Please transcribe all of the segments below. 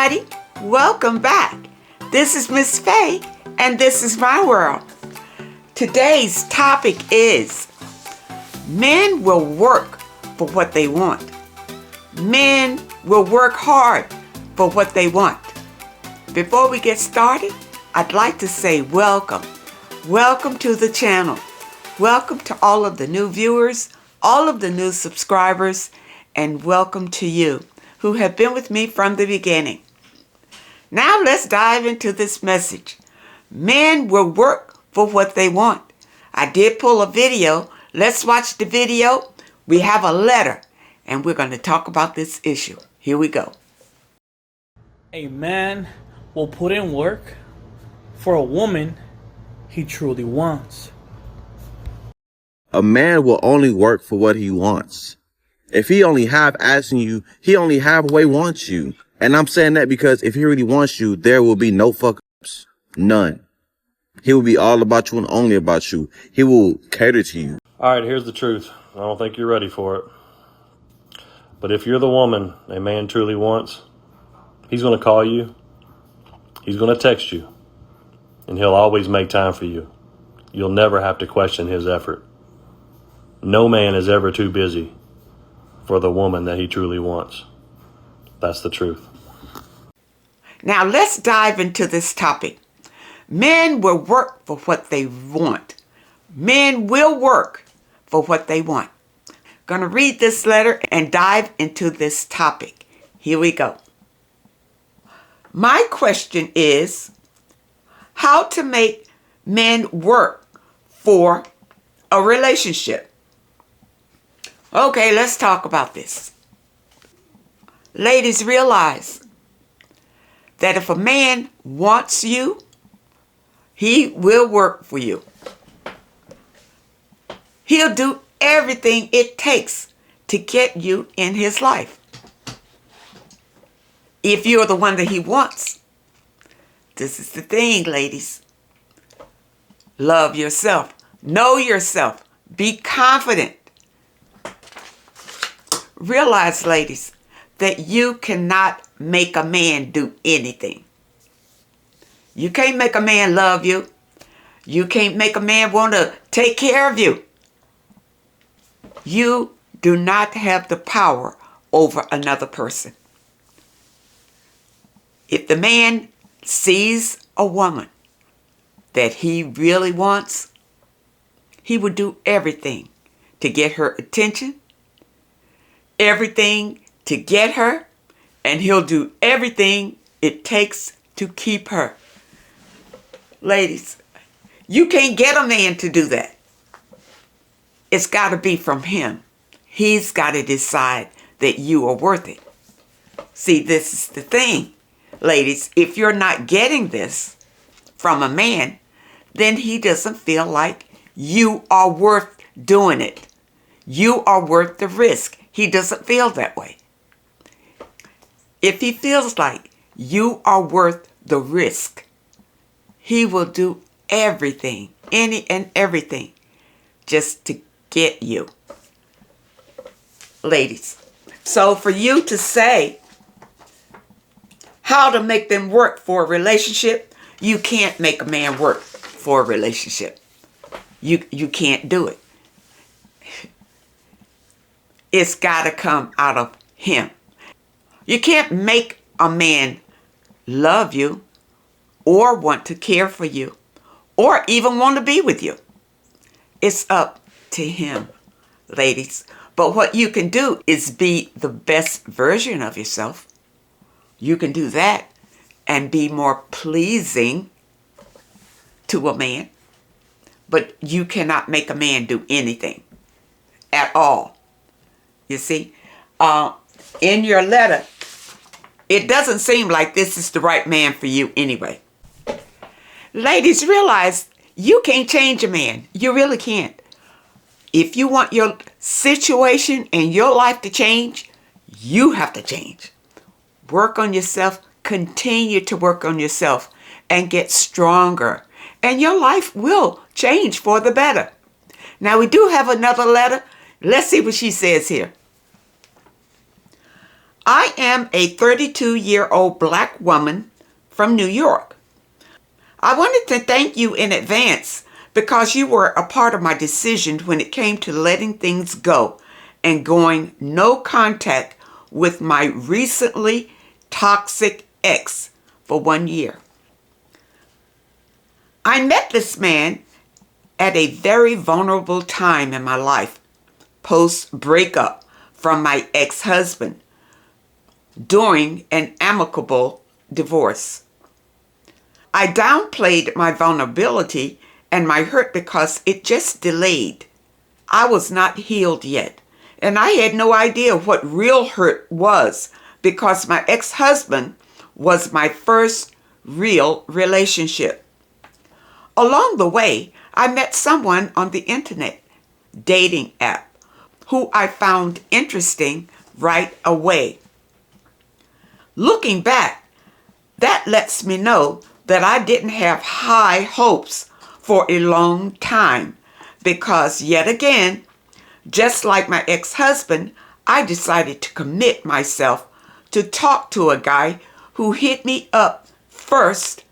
everybody. Welcome back. This is Miss Faye, and this is my world. Today's topic is men will work for what they want. Men will work hard for what they want. Before we get started, I'd like to say welcome. Welcome to the channel. Welcome to all of the new viewers, all of the new subscribers, and welcome to you who have been with me from the beginning. Now let's dive into this message. Men will work for what they want. I did pull a video. Let's watch the video. We have a letter, and we're going to talk about this issue. Here we go. A man will put in work for a woman he truly wants. A man will only work for what he wants. If he only half asking you, he only halfway wants you. And I'm saying that because if he really wants you, there will be no fuck-ups. None. He will be all about you and only about you. He will cater to you. All right, here's the truth. I don't think you're ready for it. But if you're the woman a man truly wants, he's going to call you. He's going to text you. And he'll always make time for you. You'll never have to question his effort. No man is ever too busy for the woman that he truly wants. That's the truth. Now let's dive into this topic. Men will work for what they want. Men will work for what they want. Going to read this letter and dive into this topic. Here we go. My question is how to make men work for a relationship. Okay, let's talk about this. Ladies, realize that if a man wants you, he will work for you. He'll do everything it takes to get you in his life. If you're the one that he wants. This is the thing, ladies. Love yourself. Know yourself. Be confident. Realize, ladies, that you cannot make a man do anything. You can't make a man love you. You can't make a man want to take care of you. You do not have the power over another person. If the man sees a woman that he really wants, he would do everything to get her attention, everything to get her, and he'll do everything it takes to keep her. Ladies, you can't get a man to do that. It's got to be from him. He's got to decide that you are worth it. See, this is the thing, ladies. If you're not getting this from a man, then he doesn't feel like you are worth doing it. You are worth the risk. He doesn't feel that way. If he feels like you are worth the risk, he will do everything, any and everything, just to get you. Ladies, so for you to say how to make them work for a relationship, you can't make a man work for a relationship. You can't do it. It's got to come out of him. You can't make a man love you or want to care for you or even want to be with you. It's up to him, ladies. But what you can do is be the best version of yourself. You can do that and be more pleasing to a man. But you cannot make a man do anything at all. You see, in your letter, it doesn't seem like this is the right man for you anyway. Ladies, realize you can't change a man. You really can't. If you want your situation and your life to change, you have to change. Work on yourself. Continue to work on yourself and get stronger. And your life will change for the better. Now, we do have another letter. Let's see what she says here. I am a 32-year-old black woman from New York. I wanted to thank you in advance because you were a part of my decision when it came to letting things go and going no contact with my recently toxic ex for 1 year. I met this man at a very vulnerable time in my life, post-breakup from my ex-husband, during an amicable divorce. I downplayed my vulnerability and my hurt because it just delayed. I was not healed yet, and I had no idea what real hurt was because my ex-husband was my first real relationship. Along the way, I met someone on the internet dating app who I found interesting right away. Looking back, that lets me know that I didn't have high hopes for a long time because yet again, just like my ex-husband, I decided to commit myself to talk to a guy who hit me up first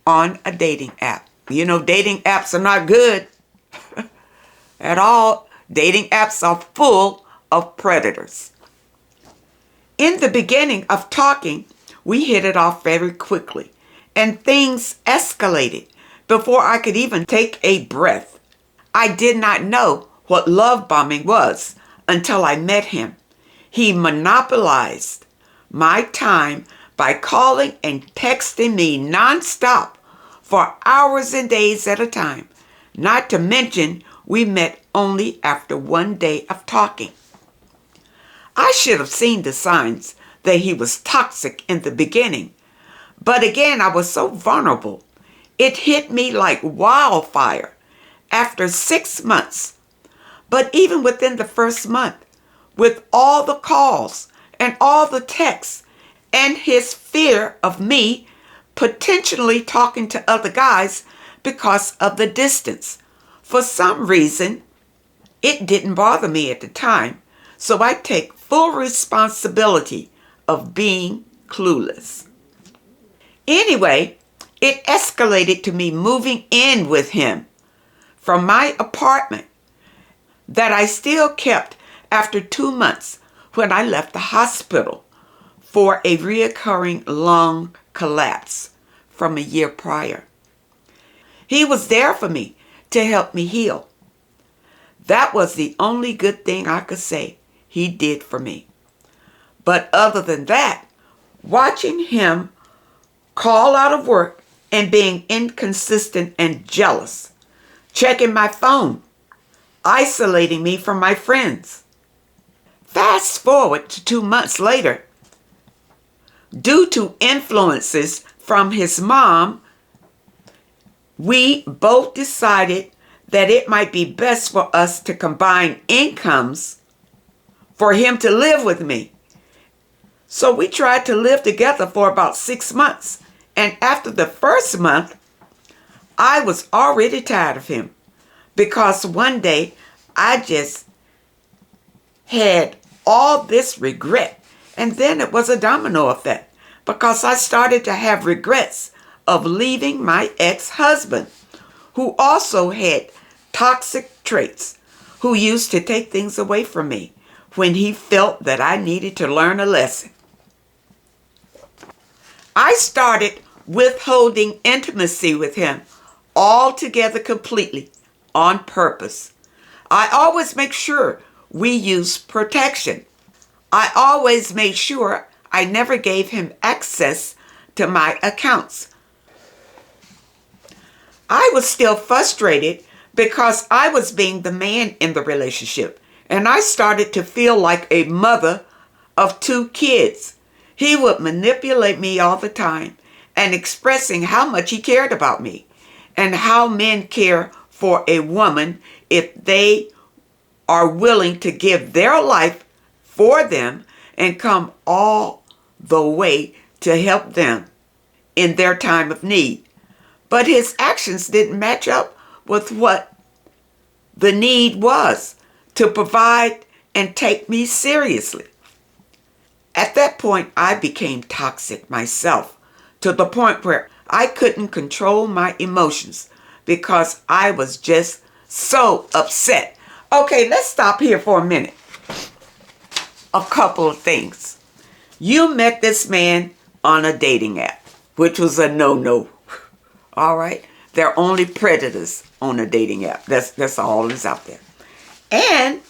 on a dating app. You know, dating apps are not good at all. Dating apps are full of predators. In the beginning of talking, we hit it off very quickly, and things escalated before I could even take a breath. I did not know what love bombing was until I met him. He monopolized my time by calling and texting me nonstop for hours and days at a time. Not to mention, we met only after 1 day of talking. I should have seen the signs that he was toxic in the beginning. But again, I was so vulnerable. It hit me like wildfire after 6 months. But even within the first month, with all the calls and all the texts and his fear of me potentially talking to other guys because of the distance, for some reason, it didn't bother me at the time. So I take full responsibility of being clueless. Anyway, it escalated to me moving in with him from my apartment that I still kept after 2 months when I left the hospital for a reoccurring lung collapse from a year prior. He was there for me to help me heal. That was the only good thing I could say he did for me. But other than that, watching him call out of work and being inconsistent and jealous, checking my phone, isolating me from my friends. Fast forward to 2 months later, due to influences from his mom, we both decided that it might be best for us to combine incomes for him to live with me. So we tried to live together for about 6 months. And after the first month, I was already tired of him because one day I just had all this regret. And then it was a domino effect because I started to have regrets of leaving my ex-husband, who also had toxic traits, who used to take things away from me when he felt that I needed to learn a lesson. I started withholding intimacy with him altogether completely on purpose. I always make sure we use protection. I always made sure I never gave him access to my accounts. I was still frustrated because I was being the man in the relationship, and I started to feel like a mother of 2 kids. He would manipulate me all the time and expressing how much he cared about me and how men care for a woman if they are willing to give their life for them and come all the way to help them in their time of need. But his actions didn't match up with what the need was to provide and take me seriously. At that point, I became toxic myself to the point where I couldn't control my emotions because I was just so upset. Okay, let's stop here for a minute. A couple of things. You met this man on a dating app, which was a no-no. All right? They're only predators on a dating app. That's all that's out there. And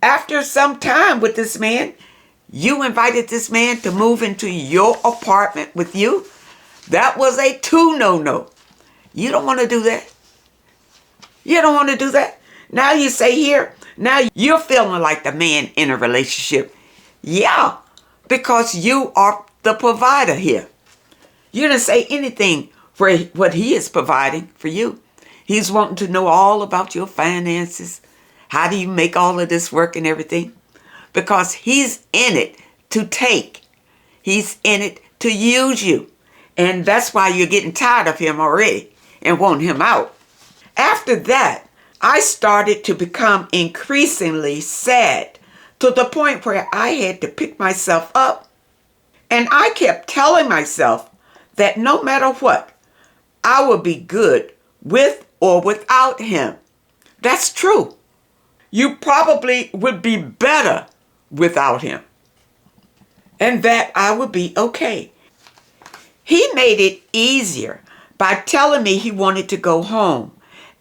after some time with this man, you invited this man to move into your apartment with you. That was a 2 no-no. You don't want to do that. You don't want to do that. Now you say here, now you're feeling like the man in a relationship. Yeah, because you are the provider here. You didn't say anything for what he is providing for you. He's wanting to know all about your finances. How do you make all of this work and everything? Because he's in it to take. He's in it to use you. And that's why you're getting tired of him already and want him out. After that, I started to become increasingly sad to the point where I had to pick myself up. And I kept telling myself that no matter what, I would be good with or without him. That's true. You probably would be better without him. And that I would be okay. He made it easier by telling me he wanted to go home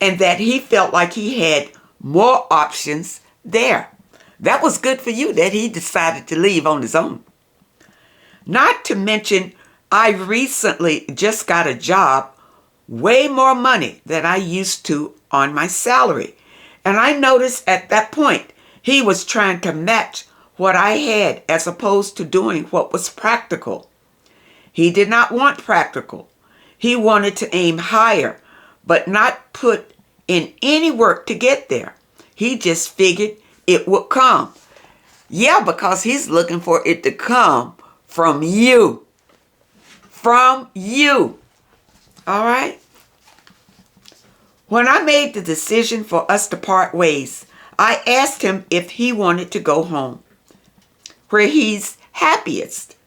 and that he felt like he had more options there. That was good for you that he decided to leave on his own. Not to mention, I recently just got a job, way more money than I used to on my salary. And I noticed at that point, he was trying to match what I had as opposed to doing what was practical. He did not want practical. He wanted to aim higher, but not put in any work to get there. He just figured it would come. Yeah, because he's looking for it to come from you. From you. All right? When I made the decision for us to part ways, I asked him if he wanted to go home, where he's happiest.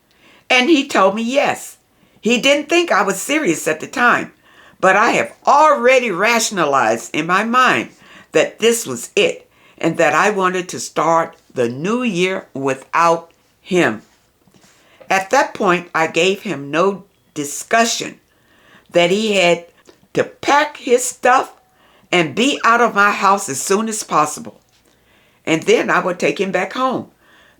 And he told me yes. He didn't think I was serious at the time, but I have already rationalized in my mind that this was it and that I wanted to start the new year without him. At that point, I gave him no discussion that he had to pack his stuff and be out of my house as soon as possible. And then I would take him back home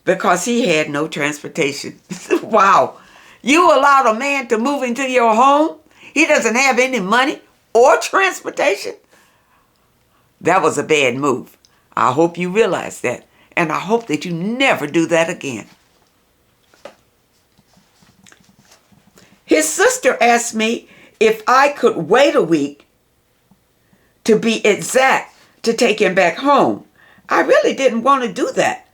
because he had no transportation. Wow. You allowed a man to move into your home? He doesn't have any money or transportation? That was a bad move. I hope you realize that. And I hope that you never do that again. His sister asked me if I could wait a week, to be exact, to take him back home. I really didn't want to do that,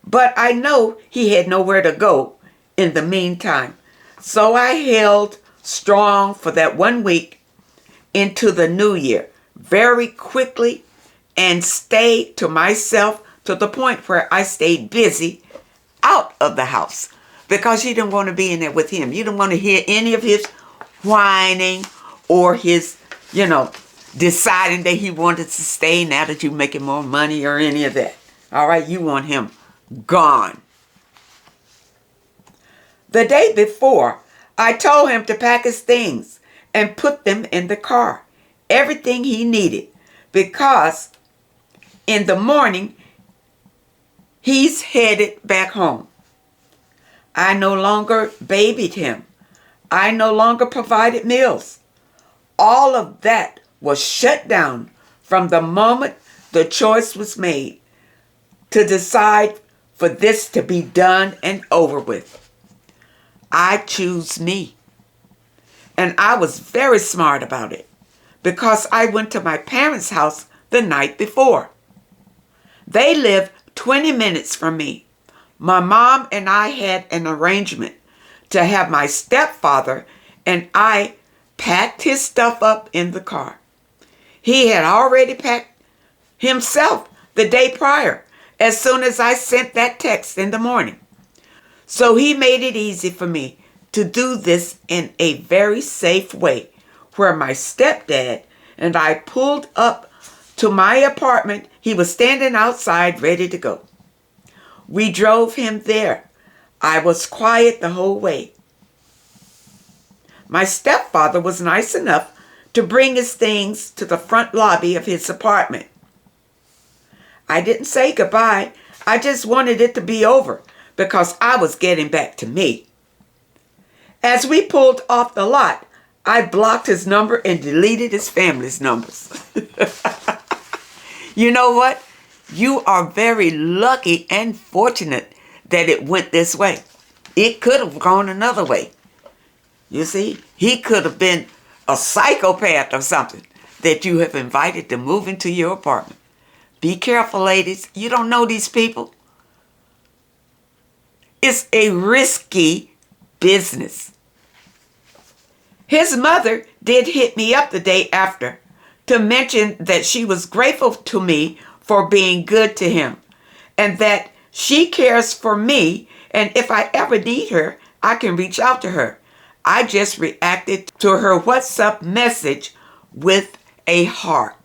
but I know he had nowhere to go in the meantime. So I held strong for that 1 week into the new year very quickly and stayed to myself to the point where I stayed busy out of the house because you didn't want to be in there with him. You didn't want to hear any of his whining or his, deciding that he wanted to stay now that you're making more money or any of that. All right, you want him gone. The day before, I told him to pack his things and put them in the car, everything he needed, because in the morning, he's headed back home. I no longer babied him. I no longer provided meals. All of that was shut down from the moment the choice was made to decide for this to be done and over with. I choose me. And I was very smart about it because I went to my parents' house the night before. They live 20 minutes from me. My mom and I had an arrangement to have my stepfather and I packed his stuff up in the car. He had already packed himself the day prior as soon as I sent that text in the morning. So he made it easy for me to do this in a very safe way, where my stepdad and I pulled up to my apartment. He was standing outside ready to go. We drove him there. I was quiet the whole way. My stepfather was nice enough to bring his things to the front lobby of his apartment. I didn't say goodbye. I just wanted it to be over because I was getting back to me. As we pulled off the lot, I blocked his number and deleted his family's numbers. You know what? You are very lucky and fortunate that it went this way. It could have gone another way. You see, he could have been a psychopath or something that you have invited to move into your apartment. Be careful, ladies. You don't know these people. It's a risky business. His mother did hit me up the day after to mention that she was grateful to me for being good to him and that she cares for me, and if I ever need her, I can reach out to her. I just reacted to her WhatsApp message with a heart,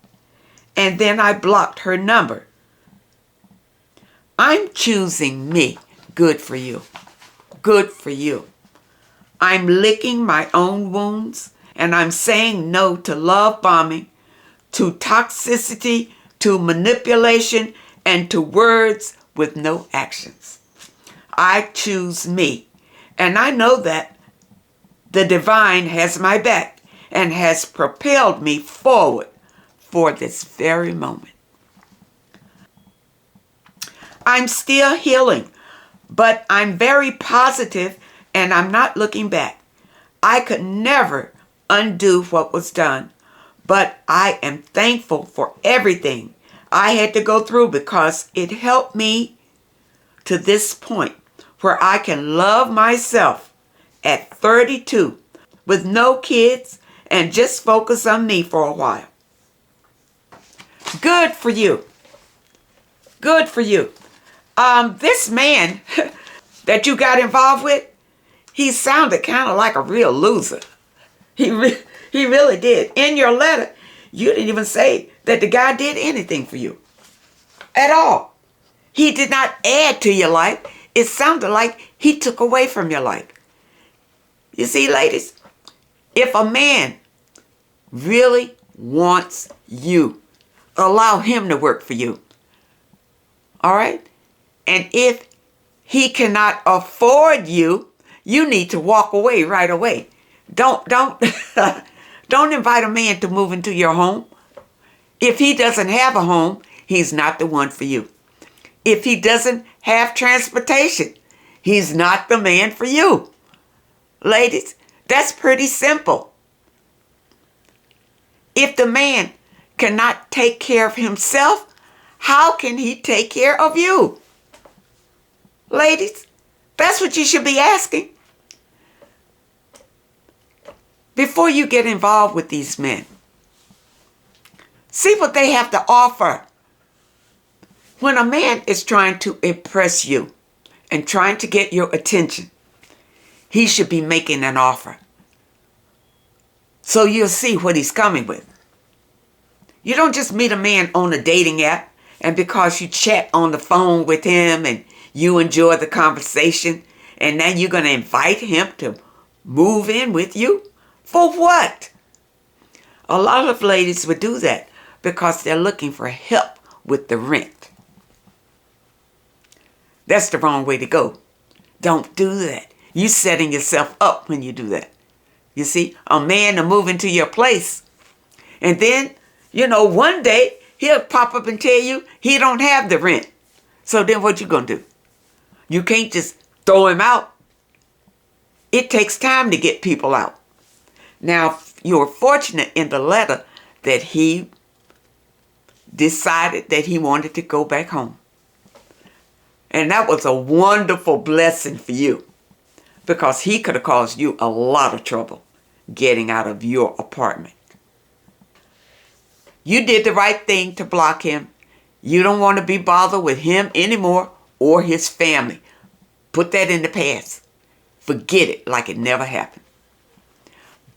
and then I blocked her number. I'm choosing me. Good for you. Good for you. I'm licking my own wounds, and I'm saying no to love bombing, to toxicity, to manipulation, and to words with no actions. I choose me, and I know that the divine has my back and has propelled me forward for this very moment. I'm still healing, but I'm very positive and I'm not looking back. I could never undo what was done, but I am thankful for everything I had to go through because it helped me to this point where I can love myself at 32 with no kids and just focus on me for a while. Good for you. Good for you. This man that you got involved with, he sounded kind of like a real loser. He really did. In your letter, you didn't even say that the guy did anything for you at all. He did not add to your life. It sounded like he took away from your life. You see, ladies, if a man really wants you, allow him to work for you. All right? And if he cannot afford you, you need to walk away right away. Don't don't invite a man to move into your home. If he doesn't have a home, he's not the one for you. If he doesn't have transportation, he's not the man for you. Ladies, that's pretty simple. If the man cannot take care of himself, how can he take care of you? Ladies, that's what you should be asking. Before you get involved with these men, see what they have to offer. When a man is trying to impress you and trying to get your attention, he should be making an offer. So you'll see what he's coming with. You don't just meet a man on a dating app and because you chat on the phone with him and you enjoy the conversation and now you're going to invite him to move in with you? For what? A lot of ladies would do that because they're looking for help with the rent. That's the wrong way to go. Don't do that. You're setting yourself up when you do that. You see, a man to move into your place. And then, one day he'll pop up and tell you he don't have the rent. So then what you going to do? You can't just throw him out. It takes time to get people out. Now, you're fortunate in the letter that he decided that he wanted to go back home. And that was a wonderful blessing for you because he could have caused you a lot of trouble getting out of your apartment. You did the right thing to block him. You don't want to be bothered with him anymore or his family. Put that in the past. Forget it like it never happened.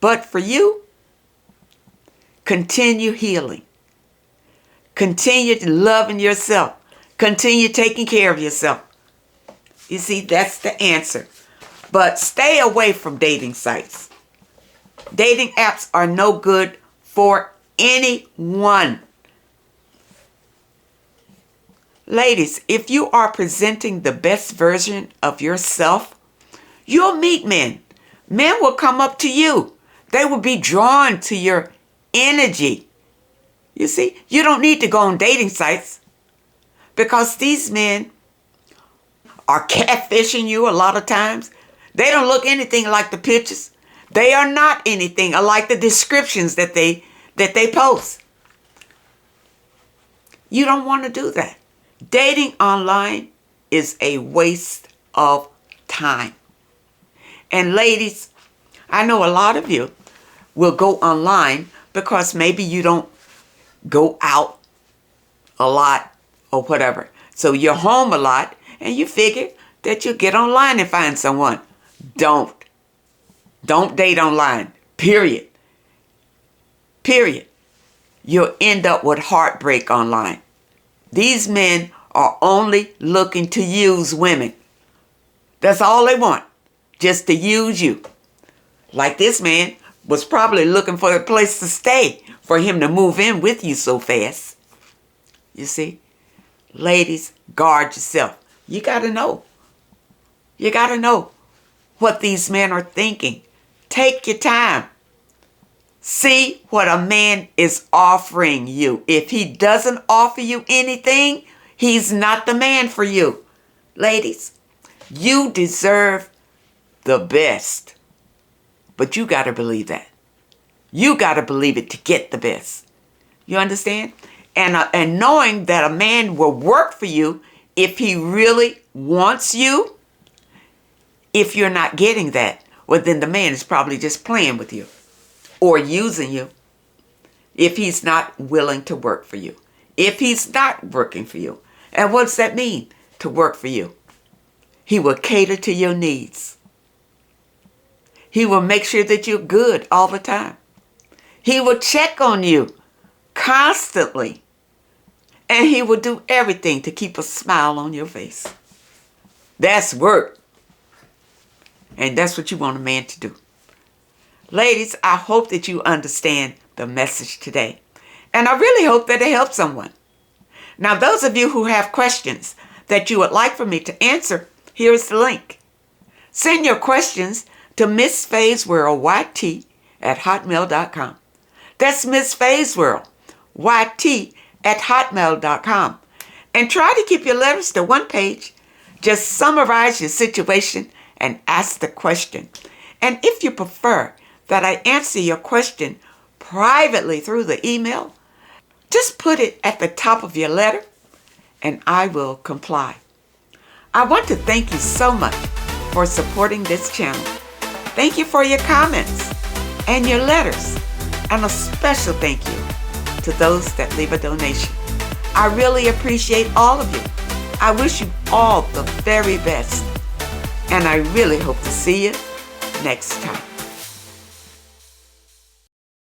But for you, continue healing. Continue loving yourself. Continue taking care of yourself. You see, that's the answer. But stay away from dating sites. Dating apps are no good for anyone. Ladies, if you are presenting the best version of yourself, you'll meet men. Men will come up to you. They will be drawn to your energy. You see, you don't need to go on dating sites because these men are catfishing you a lot of times. They don't look anything like the pictures. They are not anything like the descriptions that they post. You don't want to do that. Dating online is a waste of time. And ladies, I know a lot of you will go online because maybe you don't go out a lot or whatever. So you're home a lot and you figure that you'll get online and find someone. Don't date online. Period. You'll end up with heartbreak online. These men are only looking to use women. That's all they want. Just to use you. Like this man was probably looking for a place to stay for him to move in with you so fast. You see? Ladies, guard yourself. You got to know. You got to know what these men are thinking. Take your time. See what a man is offering you. If he doesn't offer you anything, he's not the man for you. Ladies, you deserve the best. But you got to believe that. You got to believe it to get the best. You understand? And knowing that a man will work for you if he really wants you. If you're not getting that, well, then the man is probably just playing with you or using you. If he's not willing to work for you. If he's not working for you. And what does that mean, to work for you? He will cater to your needs. He will make sure that you're good all the time. He will check on you constantly. And he will do everything to keep a smile on your face. That's work. And that's what you want a man to do. Ladies, I hope that you understand the message today. And I really hope that it helps someone. Now, those of you who have questions that you would like for me to answer, here's the link. Send your questions to Miss Faye's World YT at hotmail.com. That's Miss Faye's World YT at hotmail.com. And try to keep your letters to one page. Just summarize your situation and ask the question. And if you prefer that I answer your question privately through the email, just put it at the top of your letter and I will comply. I want to thank you so much for supporting this channel. Thank you for your comments and your letters, and a special thank you to those that leave a donation. I really appreciate all of you. I wish you all the very best, and I really hope to see you next time.